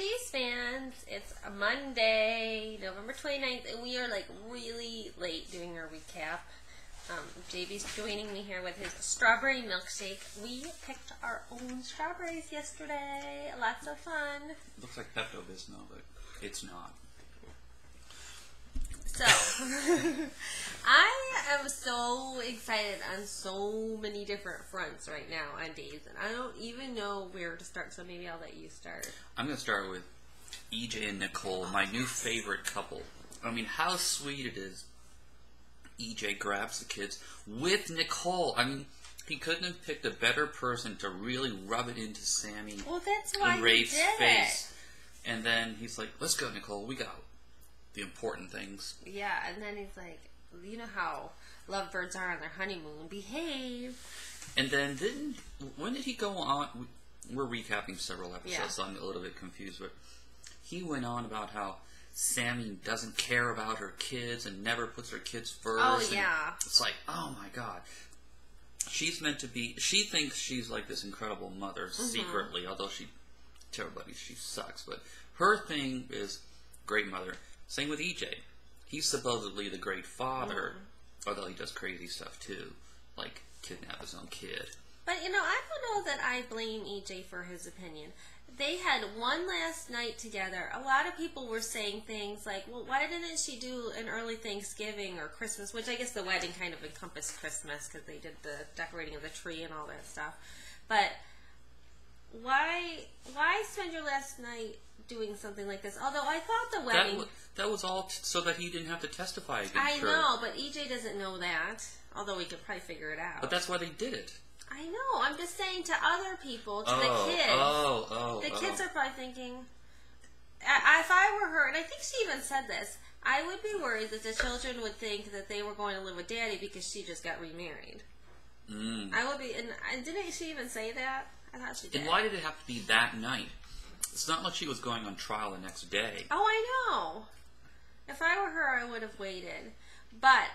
Days fans, it's a Monday, November 29th, and we are like really late doing our recap. JB's joining me here with his strawberry milkshake. We picked our own strawberries yesterday. Lots of fun. Looks like Pepto-Bismol, but it's not. So, I am so excited on so many different fronts right now on Days, and I don't even know where to start, so maybe I'll let you start. I'm going to start with EJ and Nicole, my new favorite couple. I mean, how sweet it is. EJ grabs the kids with Nicole. I mean, he couldn't have picked a better person to really rub it into Sammy and Rafe's face. And then he's like, let's go, Nicole, we got the important things. Yeah, and then he's like, you know how lovebirds are on their honeymoon, behave. And then when did he go on? We're recapping several episodes, so I'm a little bit confused, but he went on about how Sammy doesn't care about her kids and never puts her kids first. Oh, yeah. It's like, oh my god. She's meant to be, she thinks she's like this incredible mother secretly, although she, to everybody, she sucks. But her thing is great mother. Same with EJ. He's supposedly the great father, although he does crazy stuff too, like kidnap his own kid. But, you know, I don't know that I blame EJ for his opinion. They had one last night together. A lot of people were saying things like, well, why didn't she do an early Thanksgiving or Christmas, which I guess the wedding kind of encompassed Christmas because they did the decorating of the tree and all that stuff. But why spend your last night doing something like this? Although I thought the wedding... That was all so that he didn't have to testify against her. I know, but EJ doesn't know that, although we could probably figure it out. But that's why they did it. I know. I'm just saying to other people, to the kids. The kids are probably thinking, if I were her, and I think she even said this, I would be worried that the children would think that they were going to live with Daddy because she just got remarried. I would be, and didn't she even say that? I thought she did. And why did it have to be that night? It's not like she was going on trial the next day. Oh, I know. If I were her, I would have waited. But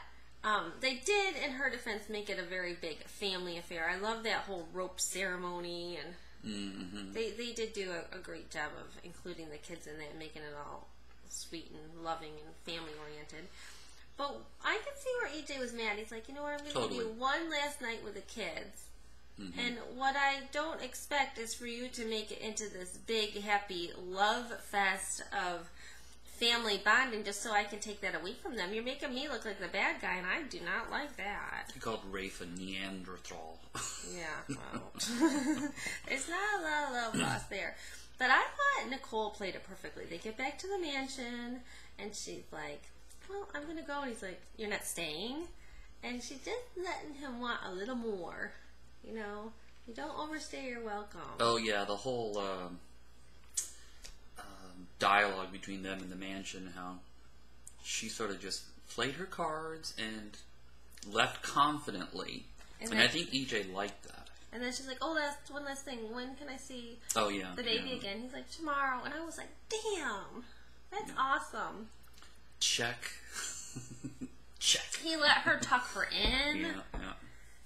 they did, in her defense, make it a very big family affair. I love that whole rope ceremony, and they did do a great job of including the kids in that, making it all sweet and loving and family-oriented. But I can see where EJ was mad. He's like, you know what, I'm going to give you one last night with the kids. And what I don't expect is for you to make it into this big, happy love fest of family bonding just so I can take that away from them. You're making me look like the bad guy, and I do not like that. He called Rafe a Neanderthal. Yeah, well. There's not a lot of love lost there. But I thought Nicole played it perfectly. They get back to the mansion, and she's like, well, I'm going to go. And he's like, you're not staying? And she's just letting him want a little more. You know, you don't overstay your welcome. Oh, yeah, the whole dialogue between them in the mansion, how she sort of just played her cards and left confidently. And I think EJ liked that. And then she's like, oh, that's one last thing. When can I see the baby again? He's like, tomorrow. And I was like, damn, that's awesome. Check. Check. He let her tuck her in. Yeah.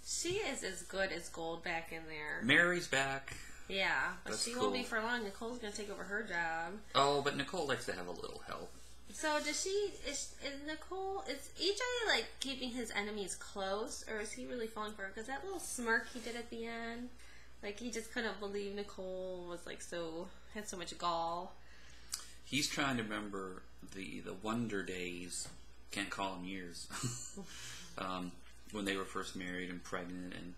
She is as good as gold back in there. Mary's back. Yeah, but That's she cool. won't be for long. Nicole's going to take over her job. Oh, but Nicole likes to have a little help. So does she, is EJ like keeping his enemies close, or is he really falling for her? Because that little smirk he did at the end, like he just couldn't believe Nicole was like had so much gall. He's trying to remember the Wonder Days, can't call them years, when they were first married and pregnant and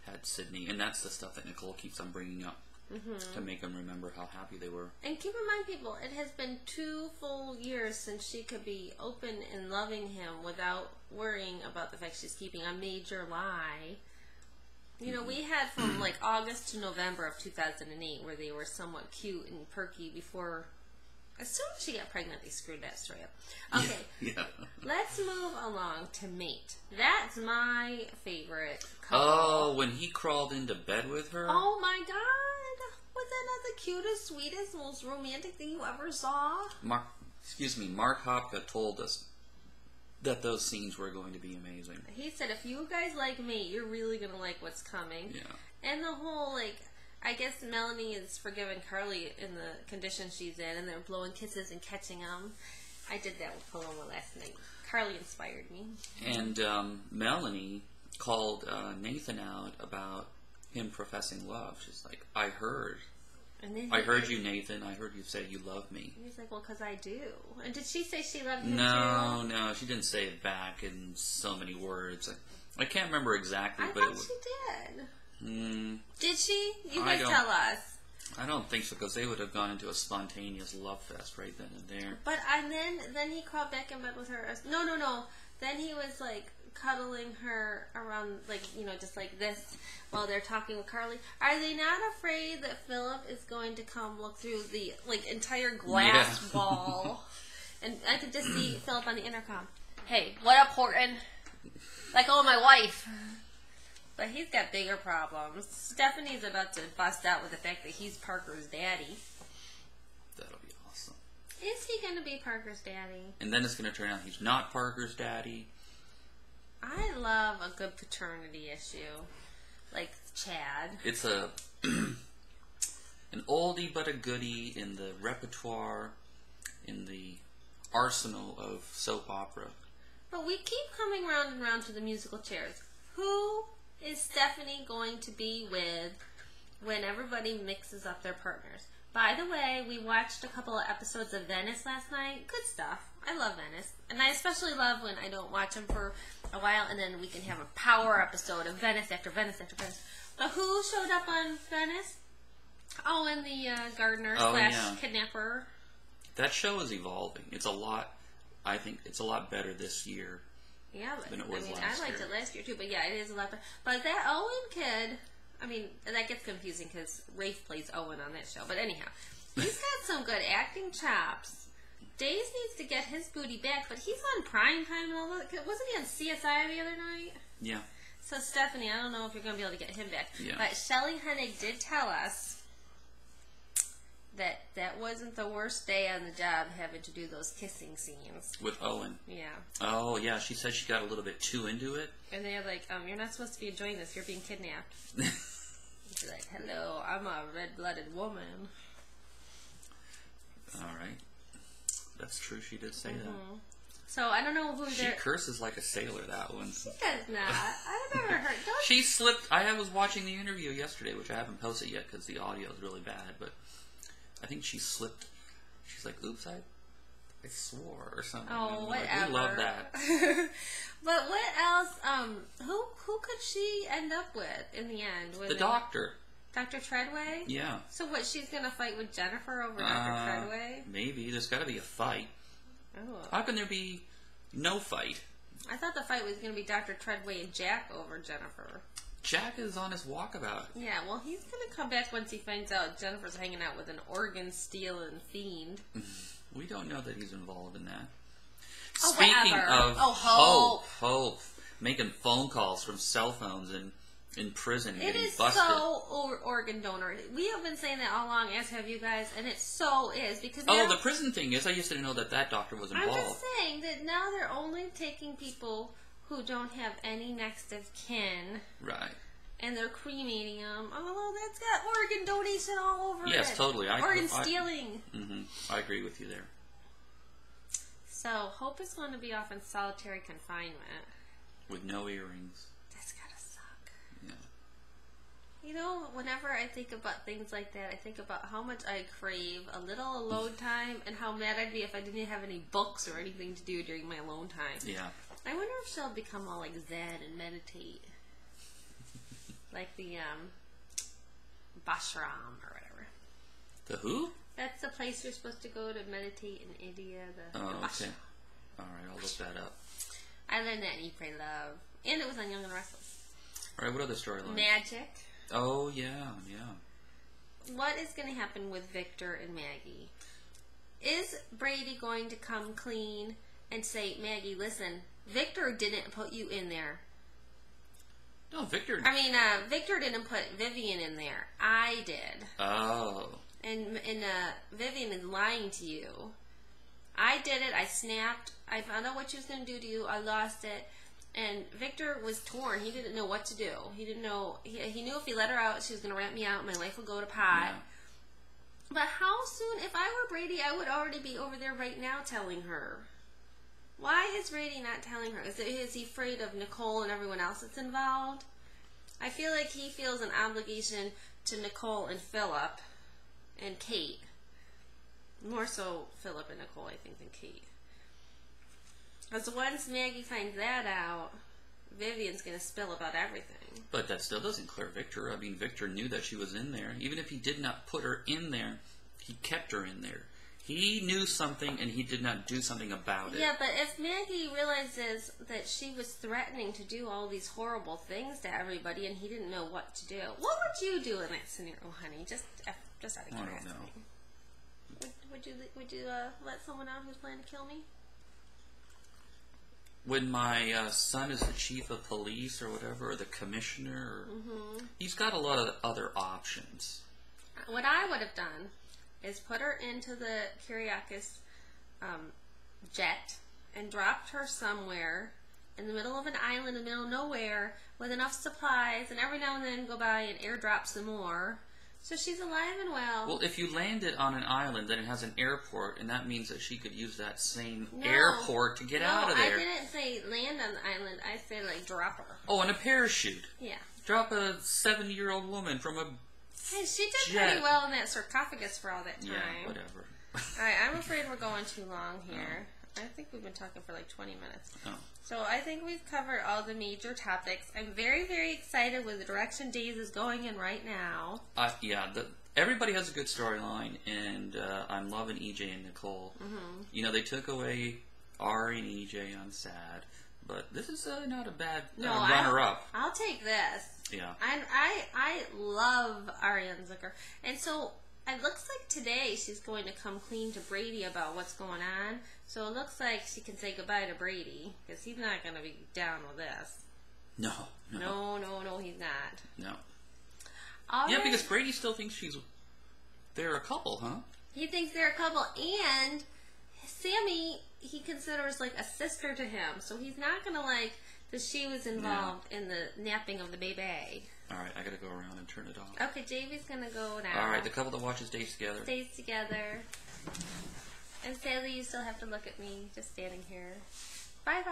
had Sydney, and that's the stuff that Nicole keeps on bringing up to make him remember how happy they were. And keep in mind, people, it has been 2 full years since she could be open and loving him without worrying about the fact she's keeping a major lie. You know, we had from like August to November of 2008 where they were somewhat cute and perky before. As soon as she got pregnant, they screwed that straight up. Okay, let's move along to Mate. That's my favorite couple. Oh, when he crawled into bed with her? Oh my god! Was that not the cutest, sweetest, most romantic thing you ever saw? Mark Hopka told us that those scenes were going to be amazing. He said, if you guys like Mate, you're really going to like what's coming. Yeah. And the whole, like, I guess Melanie is forgiving Carly in the condition she's in, and they're blowing kisses and catching them. I did that with Paloma last night. Carly inspired me. And Melanie called Nathan out about him professing love. She's like, I heard you, Nathan. I heard you say you love me. And he's like, well, because I do. And did she say she loved him No, too? No, she didn't say it back in so many words. I can't remember exactly. I but thought she did. Mm, Did she? You guys tell us. I don't think so, because they would have gone into a spontaneous love fest right then and there. But and then he crawled back in bed with her. No. Then he was like cuddling her around, like, you know, just like this while they're talking with Carly. Are they not afraid that Philip is going to come look through the like entire glass wall? And I could just see Philip on the intercom. Hey, what up, Horton? Like, oh, my wife. But he's got bigger problems. Stephanie's about to bust out with the fact that he's Parker's daddy. That'll be awesome. Is he going to be Parker's daddy? And then it's going to turn out he's not Parker's daddy. I love a good paternity issue. Like Chad. It's an oldie but a goodie in the repertoire, in the arsenal of soap opera. But we keep coming round and round to the musical chairs. Who is Stephanie going to be with when everybody mixes up their partners? By the way, we watched a couple of episodes of Venice last night. Good stuff. I love Venice. And I especially love when I don't watch them for a while and then we can have a power episode of Venice after Venice after Venice. But who showed up on Venice? Oh, and the gardener / kidnapper. That show is evolving. It's a lot, I think it's a lot better this year. Yeah, but, than it was last year. I liked it last year too, but yeah, it is a lot better. But that Owen kid, I mean, that gets confusing because Rafe plays Owen on that show. But anyhow, he's got some good acting chops. Days needs to get his booty back, but he's on prime time and all that. Wasn't he on CSI the other night? Yeah. So Stephanie, I don't know if you're going to be able to get him back. Yeah. But Shelley Hennig did tell us that wasn't the worst day on the job, having to do those kissing scenes. With Owen. Yeah. Oh, yeah, she said she got a little bit too into it. And they're like, you're not supposed to be enjoying this, you're being kidnapped. She's like, hello, I'm a red-blooded woman. Alright. That's true, she did say that. So, I don't know who She curses like a sailor, that one. She does not. I've never heard. She slipped. I was watching the interview yesterday, which I haven't posted yet because the audio is really bad, but I think she slipped. She's like, oops, I swore or something. Oh, whatever. Like, we love that. But what else? Who could she end up with in the end? The doctor. Dr. Treadway? Yeah. So what, she's going to fight with Jennifer over Dr. Treadway? Maybe. There's got to be a fight. Oh. How can there be no fight? I thought the fight was going to be Dr. Treadway and Jack over Jennifer. Jack is on his walkabout. Yeah, well, he's going to come back once he finds out Jennifer's hanging out with an organ-stealing fiend. We don't know that he's involved in that. Oh, Speaking whatever. of Hope, making phone calls from cell phones and in prison it getting is busted. so organ donor. We have been saying that all along, as have you guys, and it so is because now, the prison thing is. I used to know that doctor was involved. I'm just saying that now they're only taking people who don't have any next of kin. Right. And they're cremating them. Oh, that's got organ donation all over it. Yes, totally. Organ stealing. I agree with you there. So Hope is going to be off in solitary confinement with no earrings. That's gotta suck. Yeah. You know, whenever I think about things like that, I think about how much I crave a little alone time and how mad I'd be if I didn't have any books or anything to do during my alone time. Yeah. I wonder if she'll become all like Zen and meditate. Like the Bashram or whatever. The who? That's the place you're supposed to go to meditate in India. The okay. Bashram. Alright, I'll look that up. I learned that in Eat, Pray, Love. And it was on Young and Restless. Alright, what other storyline? Magic. Oh, yeah. What is going to happen with Victor and Maggie? Is Brady going to come clean and say, Maggie, listen, Victor didn't put you in there. No, Victor... Victor didn't put Vivian in there. I did. Oh. And Vivian is lying to you. I did it. I snapped. I found out what she was going to do to you. I lost it. And Victor was torn. He didn't know what to do. He didn't know. He knew if he let her out, she was going to rat me out. My life would go to pot. Yeah. But how soon? If I were Brady, I would already be over there right now telling her. Why is Brady not telling her? Is he afraid of Nicole and everyone else that's involved? I feel like he feels an obligation to Nicole and Philip and Kate. More so Philip and Nicole, I think, than Kate. Because once Maggie finds that out, Vivian's going to spill about everything. But that still doesn't clear Victor. I mean, Victor knew that she was in there. Even if he did not put her in there, he kept her in there. He knew something, and he did not do something about it. Yeah, but if Maggie realizes that she was threatening to do all these horrible things to everybody, and he didn't know what to do, what would you do in that scenario, honey? Just out of curiosity. I don't know. Would you let someone out who's planning to kill me? When my son is the chief of police or whatever, or the commissioner, he's got a lot of other options. What I would have done is put her into the Kyriakis jet and dropped her somewhere in the middle of an island in the middle of nowhere with enough supplies, and every now and then go by and airdrop some more. So she's alive and well. Well, if you landed on an island, then it has an airport, and that means that she could use that same airport to get out of there. I didn't say land on the island. I said, like, drop her. Oh, and a parachute. Yeah. Drop a 70-year-old woman from a Hey, she did pretty well in that sarcophagus for all that time. Yeah, whatever. Alright, I'm afraid we're going too long here. I think we've been talking for like 20 minutes. Oh. So I think we've covered all the major topics. I'm very, very excited with the direction Days is going in right now. Yeah, everybody has a good storyline, and I'm loving EJ and Nicole. Mm-hmm. You know, they took away Ari and EJ. I'm sad, but this is not a bad runner-up. I'll take this. Yeah. I love Ariane Zucker. And so it looks like today she's going to come clean to Brady about what's going on. So it looks like she can say goodbye to Brady, because he's not going to be down with this. No, he's not. No. All right. Because Brady still thinks they're a couple, huh? He thinks they're a couple, and Sammy, he considers like a sister to him. So he's not going to like that she was involved in the napping of the baby. Alright, I gotta go around and turn it off. Okay, Davey's gonna go now. Alright, the couple that watches Days Together. Stays together. And sadly, you still have to look at me just standing here. Bye-bye.